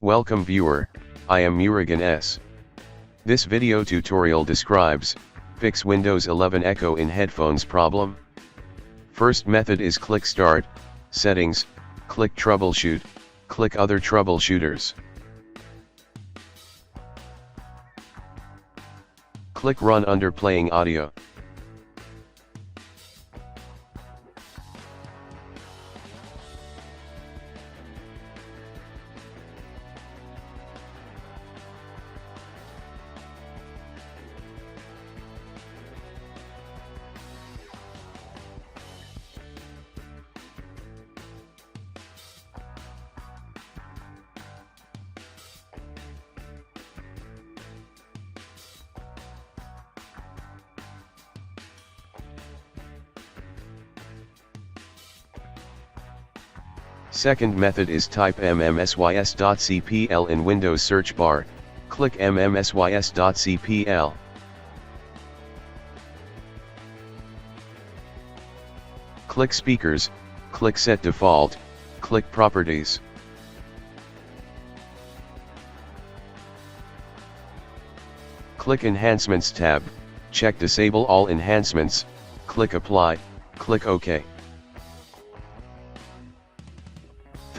Welcome viewer, I am Murugan S. This video tutorial describes, fix Windows 11 Echo in headphones problem. First method is click Start, Settings, click Troubleshoot, click Other Troubleshooters. Click Run under Playing Audio. Second method is type mmmsys.cpl in Windows search bar, click mmmsys.cpl. Click Speakers, click Set Default, click Properties. Click Enhancements tab, check Disable all enhancements, click Apply, click OK.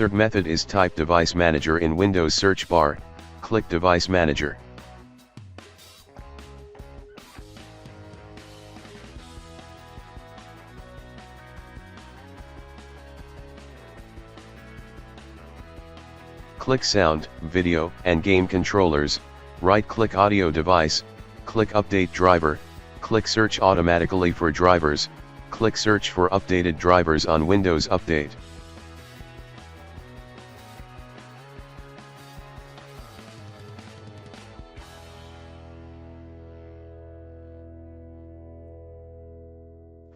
Third method is type Device Manager in Windows search bar, click Device Manager. Click Sound, Video, and Game Controllers, right-click Audio Device, click Update Driver, click Search automatically for drivers, click Search for updated drivers on Windows Update.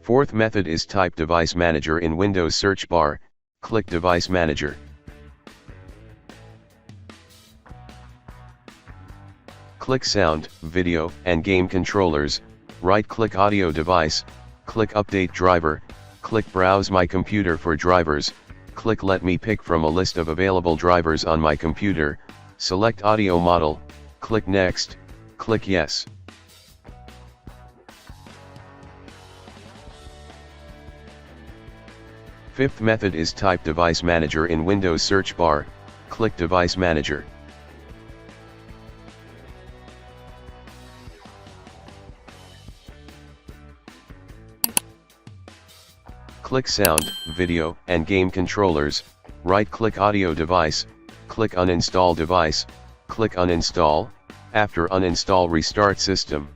Fourth method is type Device Manager in Windows search bar, click Device Manager. Click Sound, Video, and Game Controllers, right-click Audio Device, click Update Driver, click Browse My Computer for drivers, click Let me pick from a list of available drivers on my computer, select Audio Model, click Next, click Yes. Fifth method is type Device Manager in Windows search bar, click Device Manager. Click Sound, Video, and Game Controllers, right-click Audio Device, click Uninstall Device, click Uninstall, after uninstall restart system.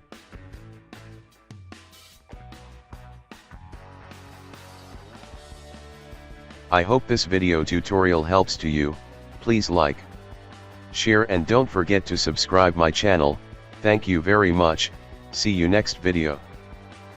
I hope this video tutorial helps to you. Please like, share, and don't forget to subscribe my channel. Thank you very much. See you next video.